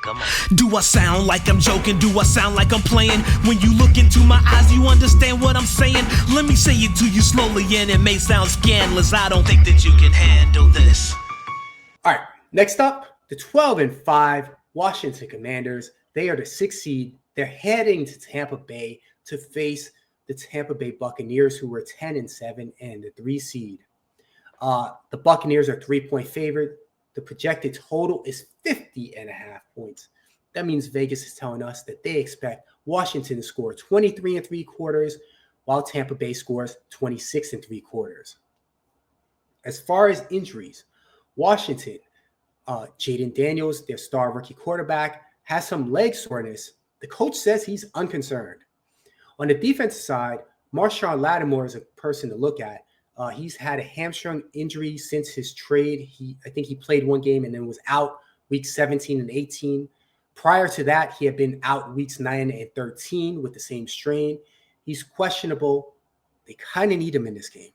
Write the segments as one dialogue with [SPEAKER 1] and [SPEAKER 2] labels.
[SPEAKER 1] Come on. Do I sound like I'm joking? Do I sound like I'm playing? When you look into my eyes, you understand what I'm saying? Let me say it to you slowly, and it may sound scandalous. I don't think that you can handle this.
[SPEAKER 2] All right, next up, the 12-5 Washington Commanders. They are the 6th seed. They're heading to Tampa Bay to face the Tampa Bay Buccaneers, who were 10-7 and the 3 seed. The Buccaneers are 3-point favorite. The projected total is 50.5 points. That means Vegas is telling us that they expect Washington to score 23 3/4, while Tampa Bay scores 26 3/4. As far as injuries, Washington, Jaden Daniels, their star rookie quarterback, has some leg soreness. The coach says he's unconcerned. On the defensive side, Marshawn Lattimore is a person to look at. He's had a hamstring injury since his trade. I think he played one game and then was out weeks 17 and 18. Prior to that, he had been out weeks 9 and 13 with the same strain. He's questionable. They kind of need him in this game.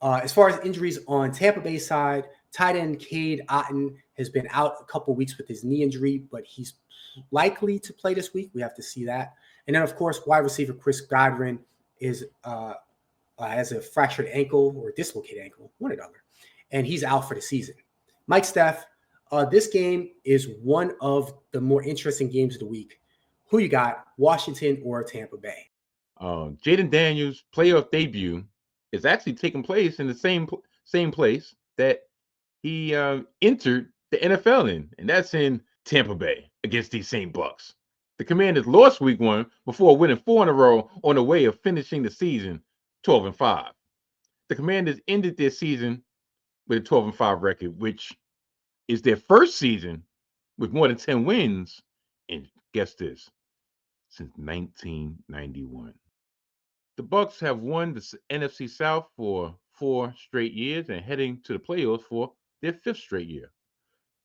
[SPEAKER 2] As far as injuries on Tampa Bay side, tight end Cade Otton has been out a couple weeks with his knee injury, but he's likely to play this week. We have to see that. And then, of course, wide receiver Chris Godwin has a fractured ankle or dislocated ankle, one or the other, and he's out for the season. Mike, Steph, this game is one of the more interesting games of the week. Who you got, Washington or Tampa Bay?
[SPEAKER 3] Jaden Daniels' playoff debut is actually taking place in the same place that he entered the NFL in, and that's in Tampa Bay against these same Bucs. The Commanders lost week 1 before winning 4 in a row on the way of finishing the season 12-5. The Commanders ended their season with a 12-5 record, which is their first season with more than 10 wins, and guess this, since 1991. The Bucs have won the NFC South for 4 straight years and heading to the playoffs for their 5th straight year.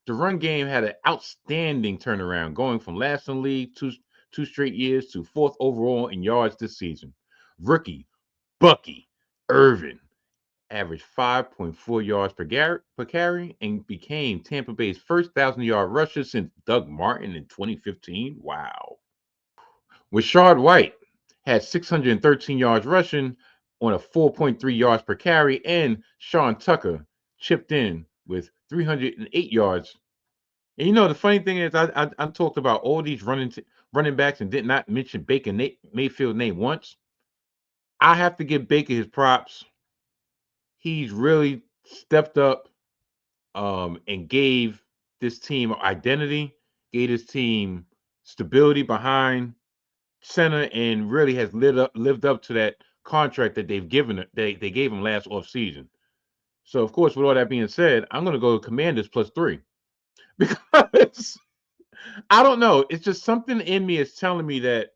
[SPEAKER 3] The run game had an outstanding turnaround, going from last in the league two straight years to 4th overall in yards this season. Rookie Bucky Irvin averaged 5.4 yards per carry and became Tampa Bay's first 1,000-yard rusher since Doug Martin in 2015. Wow. Rashad White had 613 yards rushing on a 4.3 yards per carry, and Sean Tucker chipped in with 308 yards. And the funny thing is, I talked about all these running backs and did not mention Baker Mayfield's name once. I have to give Baker his props. He's really stepped up and gave this team identity, gave this team stability behind center, and really has lived up to that contract that they gave him last offseason. So, of course, with all that being said, I'm going to go Commanders +3 because I don't know. It's just something in me is telling me that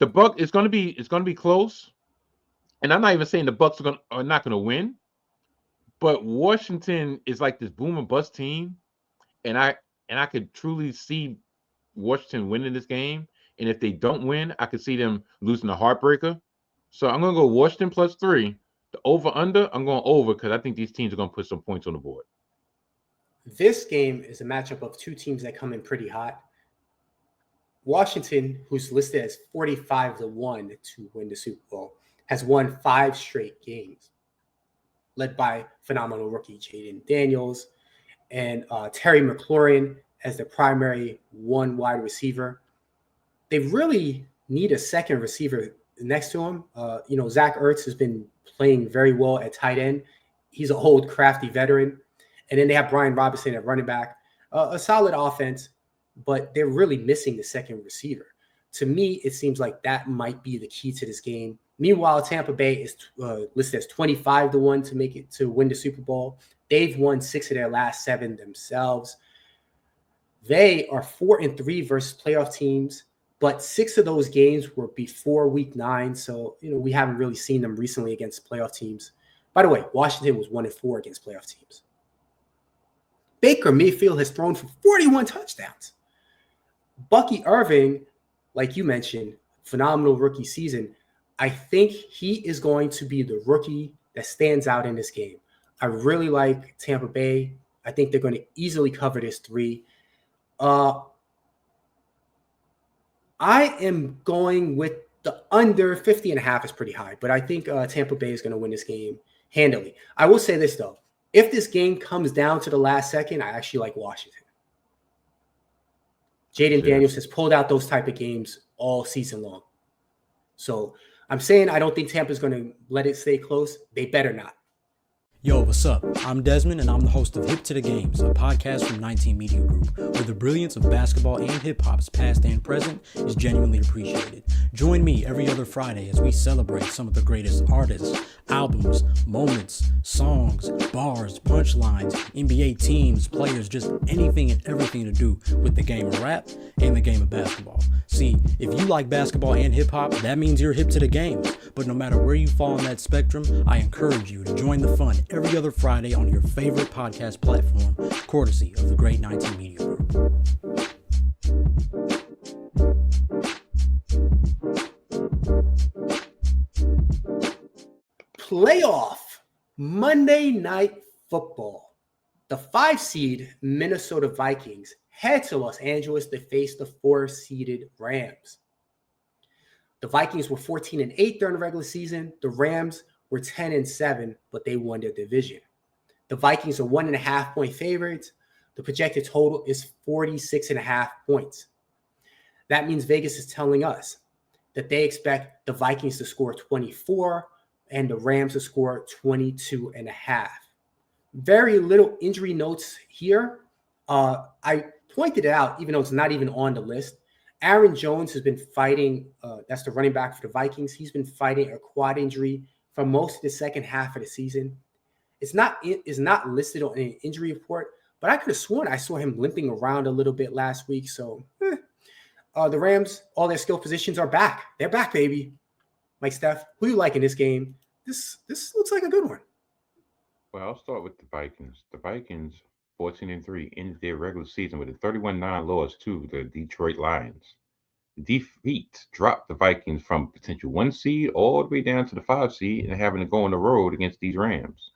[SPEAKER 3] the Bucs is going to be close, and I'm not even saying the Bucs are not going to win, but Washington is like this boom and bust team, and I could truly see Washington winning this game. And if they don't win, I could see them losing a heartbreaker. So I'm going to go Washington +3. The over-under, I'm going over because I think these teams are going to put some points on the board.
[SPEAKER 2] This game is a matchup of two teams that come in pretty hot. Washington, who's listed as 45-1 to win the Super Bowl, has won 5 straight games, led by phenomenal rookie Jaden Daniels and Terry McLaurin as the primary one wide receiver. They really need a second receiver next to him. Zach Ertz has been playing very well at tight end. He's an old, crafty veteran. And then they have Brian Robinson at running back. A solid offense, but they're really missing the second receiver. To me, it seems like that might be the key to this game. Meanwhile, Tampa Bay is listed as 25-1 to win the Super Bowl. They've won 6 of their last 7 themselves. They are 4-3 versus playoff teams. But 6 of those games were before week 9. So, we haven't really seen them recently against playoff teams. By the way, Washington was 1-4 against playoff teams. Baker Mayfield has thrown for 41 touchdowns. Bucky Irving, like you mentioned, phenomenal rookie season. I think he is going to be the rookie that stands out in this game. I really like Tampa Bay. I think they're going to easily cover this 3. I am going with the under 50.5 is pretty high, but I think Tampa Bay is going to win this game handily. I will say this, though. If this game comes down to the last second, I actually like Washington. Jaden Daniels has pulled out those type of games all season long. So I'm saying I don't think Tampa's going to let it stay close. They better not.
[SPEAKER 4] Yo, what's up? I'm Desmond, and I'm the host of Hip to the Games, a podcast from 19 Media Group, where the brilliance of basketball and hip-hop's past and present is genuinely appreciated. Join me every other Friday as we celebrate some of the greatest artists, albums, moments, songs, bars, punchlines, NBA teams, players, just anything and everything to do with the game of rap and the game of basketball. See, if you like basketball and hip-hop, that means you're hip to the games. But no matter where you fall on that spectrum, I encourage you to join the fun every other Friday on your favorite podcast platform, courtesy of the great 19 Media Group.
[SPEAKER 2] Playoff Monday Night Football. The 5 seed Minnesota Vikings head to Los Angeles to face the 4-seeded Rams. The Vikings were 14-8 during the regular season. The Rams were 10-7, but they won their division. The Vikings are 1.5 point favorites. The projected total is 46.5 points. That means Vegas is telling us that they expect the Vikings to score 24 and the Rams to score 22.5. Very little injury notes here. I pointed it out, even though it's not even on the list. Aaron Jones has been fighting, that's the running back for the Vikings. He's been fighting a quad injury for most of the second half of the season. It's not listed on an injury report, but I could have sworn I saw him limping around a little bit last week. So the Rams, all their skill positions are back. They're back, baby. Mike, Steph, who you like in this game? This looks like a good one.
[SPEAKER 3] Well, I'll start with the Vikings. The Vikings, 14-3, ended their regular season with a 31-9 loss to the Detroit Lions. The defeat dropped the Vikings from potential 1 seed all the way down to the 5 seed and having to go on the road against these Rams.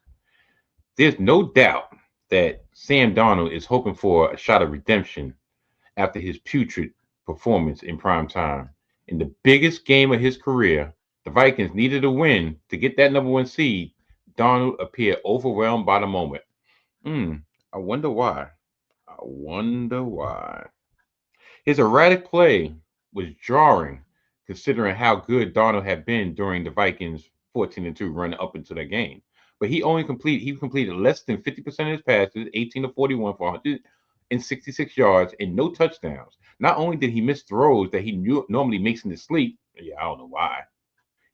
[SPEAKER 3] There's no doubt that Sam Darnold is hoping for a shot of redemption after his putrid performance in prime time. In the biggest game of his career, the Vikings needed a win to get that number 1 seed. Darnold appeared overwhelmed by the moment. I wonder why. His erratic play was jarring, considering how good Darnold had been during the Vikings' 14-2 run up into the game. But he completed less than 50% of his passes, 18-41 for 166 yards and no touchdowns. Not only did he miss throws that he normally makes in his sleep, I don't know why.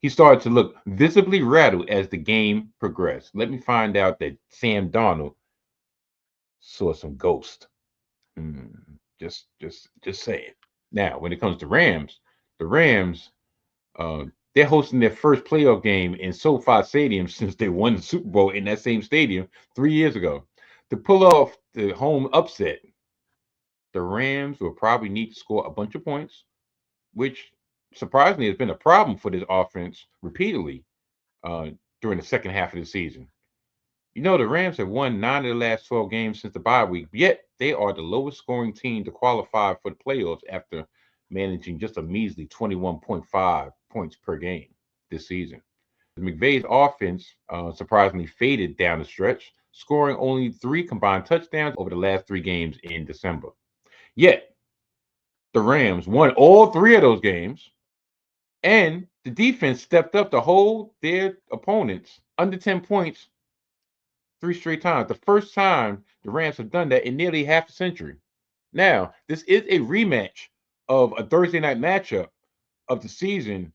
[SPEAKER 3] He started to look visibly rattled as the game progressed. Let me find out that Sam Darnold saw some ghost. Just saying. Now, when it comes to Rams, the Rams, they're hosting their first playoff game in SoFi Stadium since they won the Super Bowl in that same stadium 3 years ago. To pull off the home upset, the Rams will probably need to score a bunch of points, which surprisingly has been a problem for this offense repeatedly during the second half of the season. The Rams have won 9 of the last 12 games since the bye week, yet they are the lowest scoring team to qualify for the playoffs after managing just a measly 21.5 points per game this season. McVay's offense surprisingly faded down the stretch, scoring only 3 combined touchdowns over the last 3 games in December. Yet, the Rams won all 3 of those games, and the defense stepped up to hold their opponents under 10 points 3 straight times. The first time the Rams have done that in nearly half a century. Now, this is a rematch of a Thursday night matchup of the season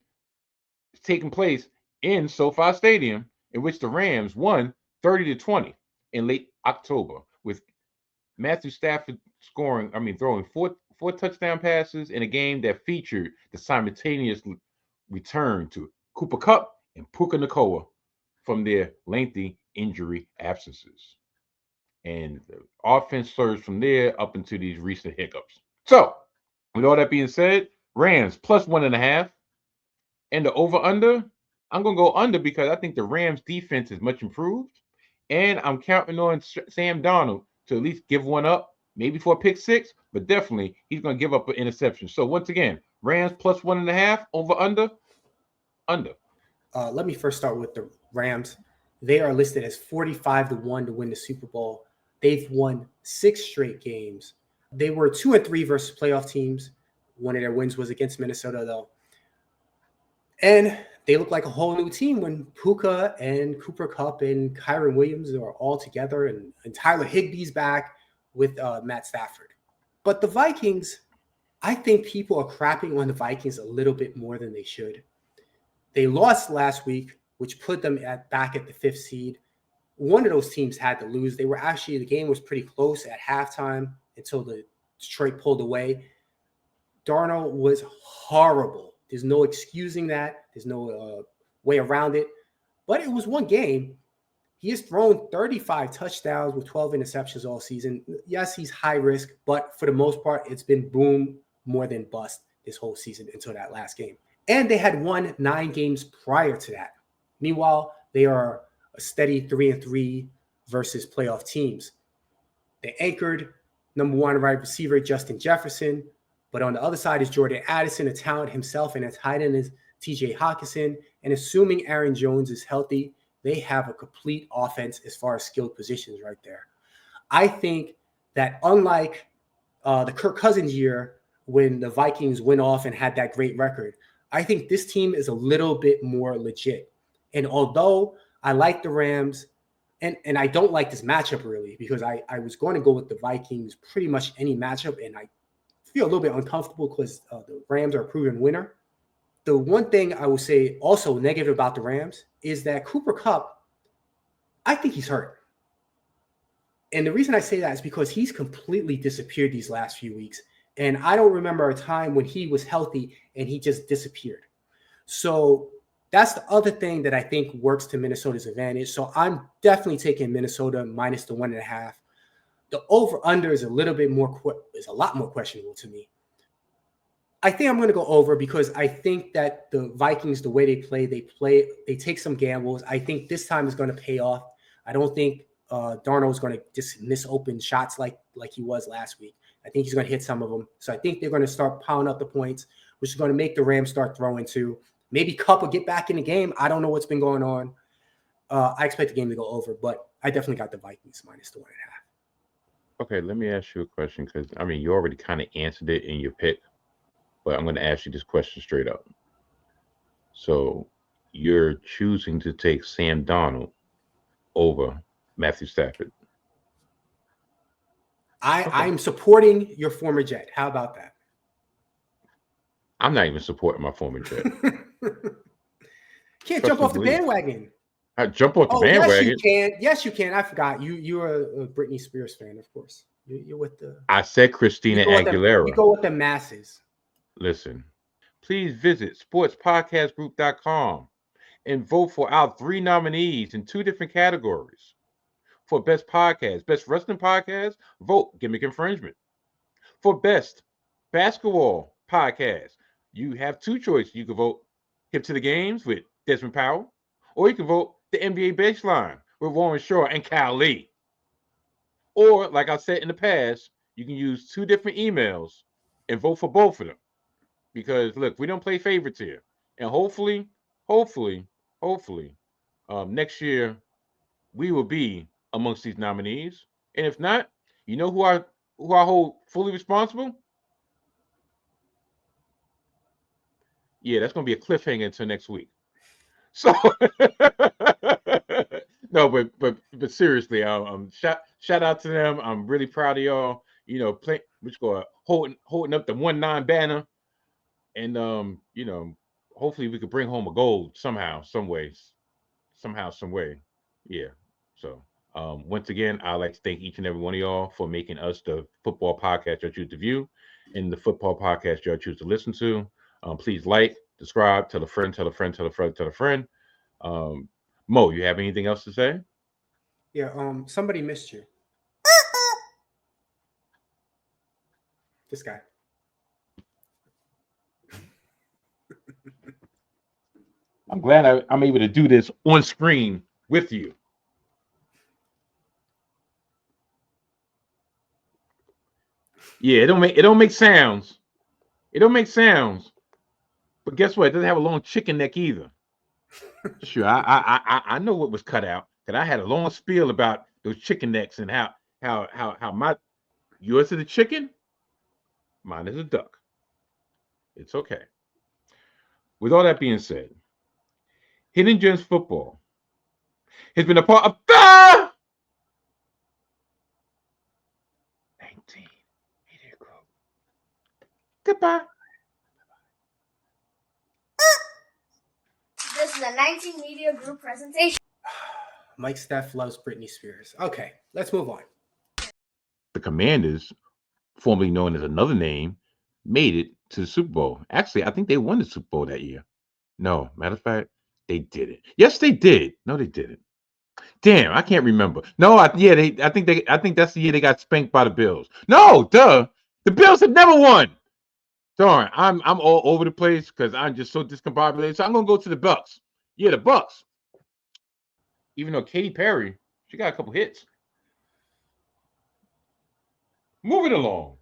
[SPEAKER 3] taking place in SoFi Stadium, in which the Rams won 30-20 in late October, with Matthew Stafford throwing four touchdown passes in a game that featured the simultaneous return to Cooper Kupp and Puka Nacua from their lengthy injury absences. And the offense surged from there up into these recent hiccups. So, with all that being said, Rams plus 1.5. And the over-under, I'm going to go under because I think the Rams defense is much improved. And I'm counting on Sam Darnold to at least give one up, maybe for a pick 6, but definitely he's going to give up an interception. So once again, Rams plus 1.5 over under.
[SPEAKER 2] Let me first start with the Rams. They are listed as 45-1 to win the Super Bowl. They've won 6 straight games. They were 2-3 versus playoff teams. One of their wins was against Minnesota, though. And they look like a whole new team when Puka and Cooper Kupp and Kyron Williams are all together, and Tyler Higbee's back with Matt Stafford. But the Vikings, I think people are crapping on the Vikings a little bit more than they should. They lost last week, which put them back at the 5th seed. One of those teams had to lose. The game was pretty close at halftime until the Detroit pulled away. Darnold was horrible. There's no excusing that. There's no way around it. But it was one game. He has thrown 35 touchdowns with 12 interceptions all season. Yes, he's high risk, but for the most part, it's been boom more than bust this whole season until that last game. And they had won 9 games prior to that. Meanwhile, they are a steady 3-3 versus playoff teams. They anchored number 1 wide receiver Justin Jefferson, but on the other side is Jordan Addison, a talent himself, and a tight end is TJ Hawkinson. And assuming Aaron Jones is healthy, they have a complete offense as far as skilled positions right there. I think that unlike the Kirk Cousins year when the Vikings went off and had that great record, I think this team is a little bit more legit. And although I like the Rams, and I don't like this matchup really, because I was going to go with the Vikings pretty much any matchup, and I feel a little bit uncomfortable because the Rams are a proven winner. The one thing I will say also negative about the Rams is that Cooper Kupp, I think he's hurt. And the reason I say that is because he's completely disappeared these last few weeks. And I don't remember a time when he was healthy and he just disappeared. So that's the other thing that I think works to Minnesota's advantage. So I'm definitely taking Minnesota minus the 1.5. The over-under is a lot more questionable to me. I think I'm going to go over because I think that the Vikings, the way they take some gambles. I think this time is going to pay off. I don't think Darnold is going to just miss open shots like he was last week. I think he's going to hit some of them. So I think they're going to start piling up the points, which is going to make the Rams start throwing too. Maybe Kupp will get back in the game. I don't know what's been going on. I expect the game to go over, but I definitely got the Vikings minus the 1.5.
[SPEAKER 3] Okay, let me ask you a question because, you already kind of answered it in your pick, but I'm going to ask you this question straight up. So you're choosing to take Sam Darnold over Matthew Stafford.
[SPEAKER 2] I'm supporting your former Jet. How about that?
[SPEAKER 3] I'm not even supporting my former Jet.
[SPEAKER 2] Can't jump off the bandwagon.
[SPEAKER 3] I jump off the bandwagon.
[SPEAKER 2] Yes, you can. Yes, you can. I forgot. You're a Britney Spears fan, of course. You're with the.
[SPEAKER 3] I said Christina Aguilera.
[SPEAKER 2] You go with the masses.
[SPEAKER 3] Listen, please visit sportspodcastgroup.com and vote for our 3 nominees in 2 different categories. For best podcast, best wrestling podcast, vote Gimmick Infringement. For best basketball podcast, you have 2 choices. You can vote Hip to the Games with Desmond Powell, or you can vote the NBA Baseline with Warren Shaw and Cal Lee. Or, like I said in the past, you can use 2 different emails and vote for both of them. Because, look, we don't play favorites here. And hopefully, next year, we will be amongst these nominees. And if not, you know who I hold fully responsible? Yeah, that's going to be a cliffhanger until next week. So, no, but seriously, shout out to them. I'm really proud of y'all. Holding up the 1-9 banner, and hopefully we could bring home a gold somehow, some way. Yeah. So, once again, I'd like to thank each and every one of y'all for making us the football podcast y'all choose to view and the football podcast y'all choose to listen to. Please like, subscribe, tell a friend. Mo, you have anything else to say?
[SPEAKER 2] Yeah, somebody missed you. This guy.
[SPEAKER 3] I'm glad I'm able to do this on screen with you. Yeah, it don't make sounds. It don't make sounds. But guess what? It doesn't have a long chicken neck either. Sure, I know what was cut out. That I had a long spiel about those chicken necks and how my yours is a chicken, mine is a duck. It's okay. With all that being said, Hidden Gems Football has been a part of the 19 Media Group. Goodbye.
[SPEAKER 5] This is a 19 Media Group presentation.
[SPEAKER 2] Mike Steph loves Britney Spears. Okay, let's move on.
[SPEAKER 3] The Commanders, formerly known as another name, made it to the Super Bowl. Actually, I think they won the Super Bowl that year. No, matter of fact, they did it. Yes, they did. No, they didn't. Damn, I can't remember. No, I think that's the year they got spanked by the Bills. No, duh. The Bills have never won. Darn, I'm all over the place because I'm just so discombobulated. So I'm gonna go to the Bucs. Yeah, the Bucs. Even though Katy Perry, she got a couple hits. Moving along.